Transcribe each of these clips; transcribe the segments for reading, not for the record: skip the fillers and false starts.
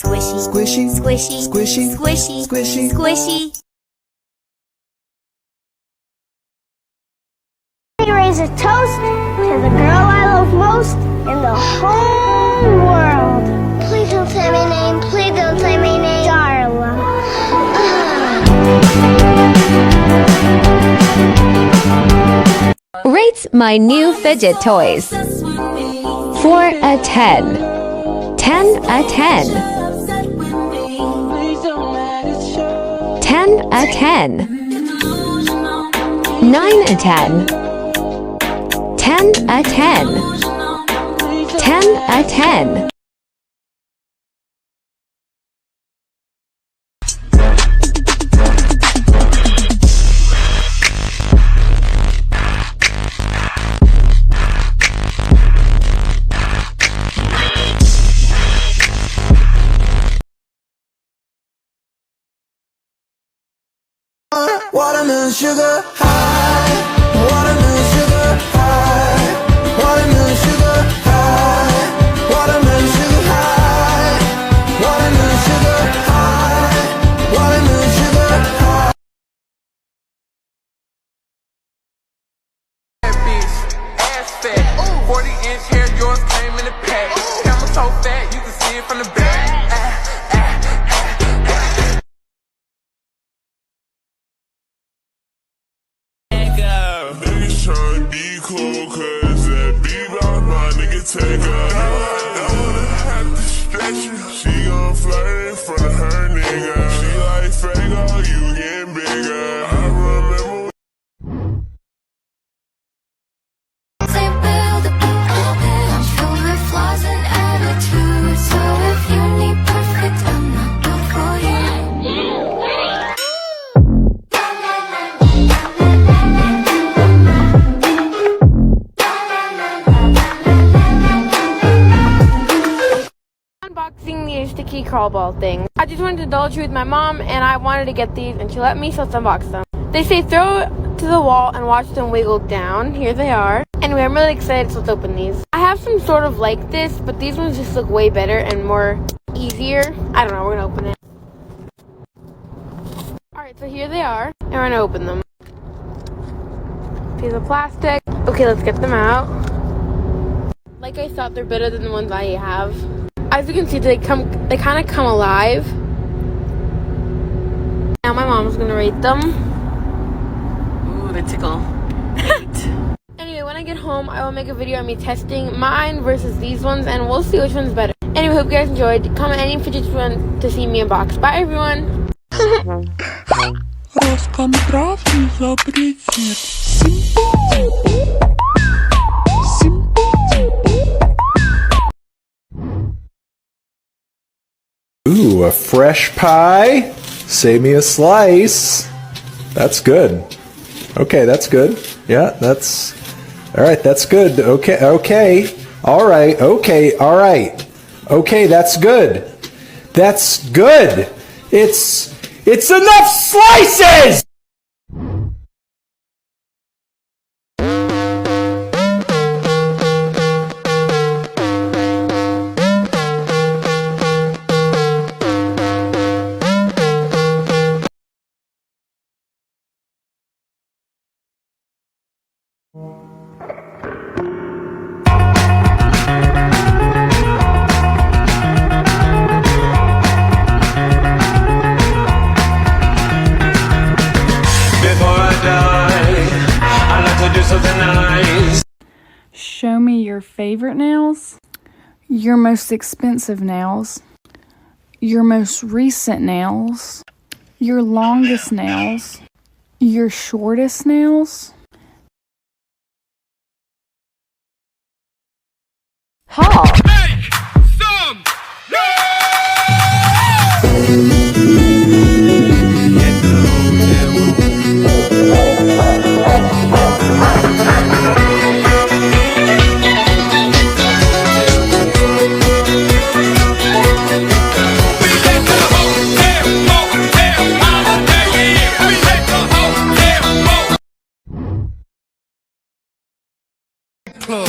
Squishy, squishy, squishy, squishy, squishy, squishy, squishy. Raise a toast to the girl I love most in the whole world. Please don't say my name. Please don't say my name. Darla. Rate my new fidget toys. 4 a 10. 10 a 10. 10 a 10. 9 a 10. 10 a 10. 10 a 10. Watermelon sugar high, watermelon sugar high, watermelon sugar high, watermelon sugar high, watermelon sugar high, watermelon sugar high. Ass fat, 40-inch hair, yours came in a pack. Camera so fat, you can see it from the back. Tryna be cool, cause that B-block my nigga take her. I don't have to stretch you. She gon' flirt in front of her nigga. She like Fago, you getting bigger. I remember They build a I'm filled with flaws and attitudes. So if you need perfect, I'm not built for you. Unboxing these sticky crawl ball things. I just wanted to indulge you with my mom, and I wanted to get these, and she let me, so let's unbox them. They say throw it to the wall and watch them wiggle down. Here they are. Anyway, I'm really excited, so let's open these. I have some sort of like this, but these ones just look way better and more easier. I don't know, we're gonna open it. Alright, so here they are, and we're gonna open them. Piece of plastic. Okay, let's get them out. Like I thought, they're better than the ones I have. As you can see, they kind of come alive. Now my mom's gonna rate them. Ooh, they tickle. Anyway, when I get home, I will make a video on me testing mine versus these ones, and we'll see which one's better. Anyway, hope you guys enjoyed. Comment any fidgets you want to see me unbox. Bye, everyone. Ooh, a fresh pie. Save me a slice. That's good. Okay, that's good. Yeah, that's... Alright, that's good. Okay. Alright, okay, alright. Okay, that's good. That's good. It's enough slices! Show me your favorite nails, your most expensive nails, your most recent nails, your longest nails, your shortest nails. Haul. Make some Club.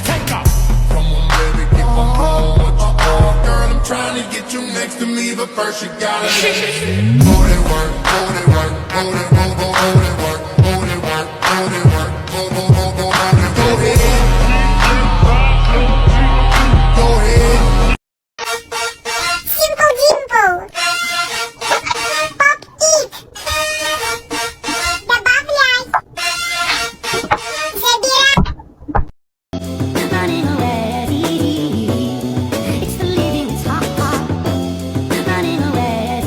Take off. Come on, baby, keep on blowing what you want. Girl, I'm trying to get you next to me, but first you gotta let me see. Hold it work, hold it work, hold it, hold it, hold it work, hold it work, hold it work, hold it, hold it, hold it, go ahead. Go ahead. Simple dimple. Pop it. Добавляй. Забирай. Running away, it's the living top. Running away,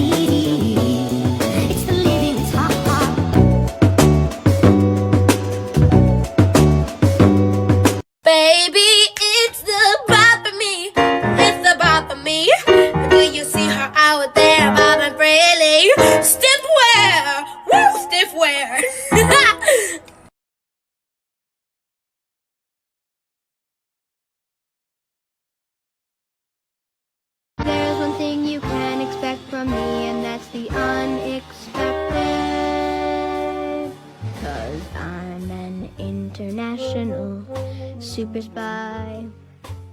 it's the living top. Baby, it's the bop of me. It's the bop of me. Do you see her out there, bobbing freely? Stiff wear, woo, stiff wear. There's one thing you can expect from me, and that's the unexpected. 'Cause I'm an international super spy.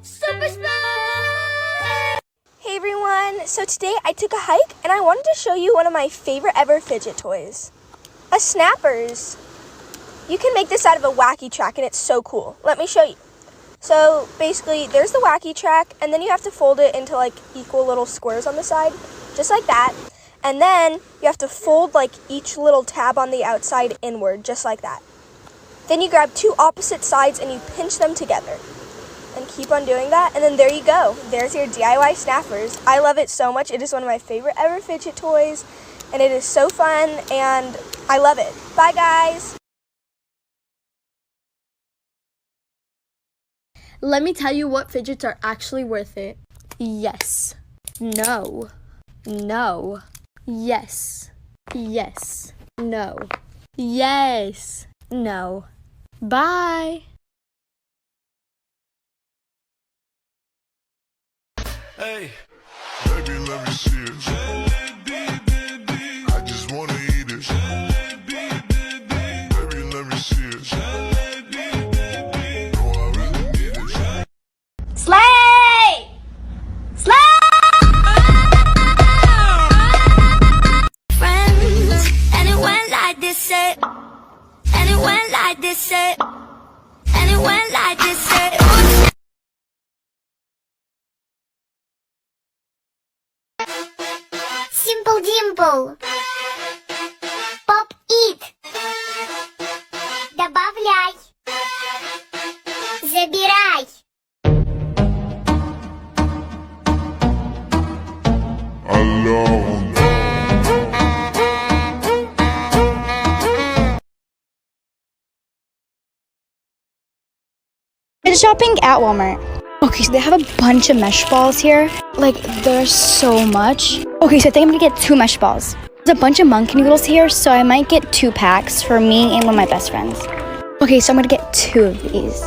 Super spy! Hey everyone, so today I took a hike and I wanted to show you one of my favorite ever fidget toys. A Snappers. You can make this out of a wacky track and it's so cool. Let me show you. So basically there's the wacky track and then you have to fold it into like equal little squares on the side, just like that. And then you have to fold like each little tab on the outside inward, just like that. Then you grab two opposite sides and you pinch them together. And keep on doing that, and then there you go. There's your DIY Snappers. I love it so much. It is one of my favorite ever fidget toys, and it is so fun, and I love it. Bye, guys. Let me tell you what fidgets are actually worth it. Yes. No. No. Yes. Yes. No. Yes. No. Bye. Hey, baby, let me see it. I just wanna eat it. Baby, let me see it. No, I really need it. Slay! Slay! Friends, and it went like this, and it went like this, and it went like this, Simple dimple. Pop it. Добавляй. Забирай. Alone. Fidget shopping at Walmart. Okay, so they have a bunch of mesh balls here. Like, there's so much. Okay, so I think I'm gonna get 2 mesh balls. There's a bunch of monkey noodles here, so I might get 2 packs for me and one of my best friends. Okay, so I'm gonna get 2 of these.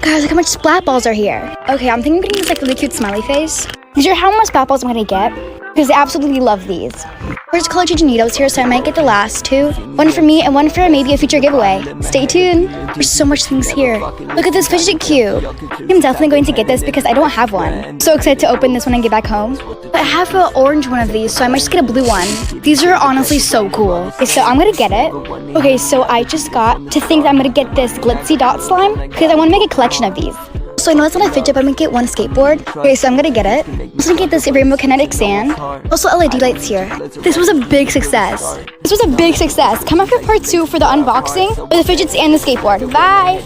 Guys, look how much splat balls are here. Okay, I'm thinking I'm getting this like really cute smiley face. These are how much splat balls I'm gonna get, because I absolutely love these. There's color Chicharito here, so I might get the last 2. One for me and one for maybe a future giveaway. Stay tuned. There's so much things here. Look at this fidget cube. I'm definitely going to get this because I don't have one. So excited to open this one and get back home. But I have an orange one of these, so I might just get a blue one. These are honestly so cool. Okay, so I'm gonna get it. Okay, so I just got to think that I'm gonna get this glitzy dot slime because I want to make a collection of these. So I know it's not a fidget, but I'm gonna get one skateboard. Okay, so I'm gonna get it. I'm just gonna get this rainbow kinetic sand. Also LED lights here. This was a big success. This was a big success. Come back for part 2 for the unboxing of the fidgets and the skateboard. Bye!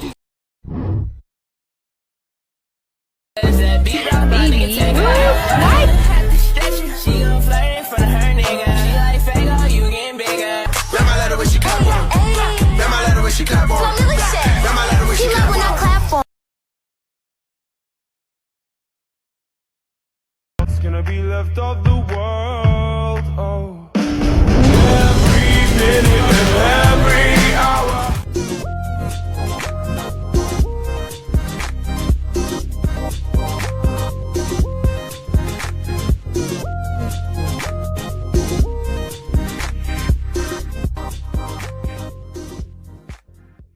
Gonna be left of the world.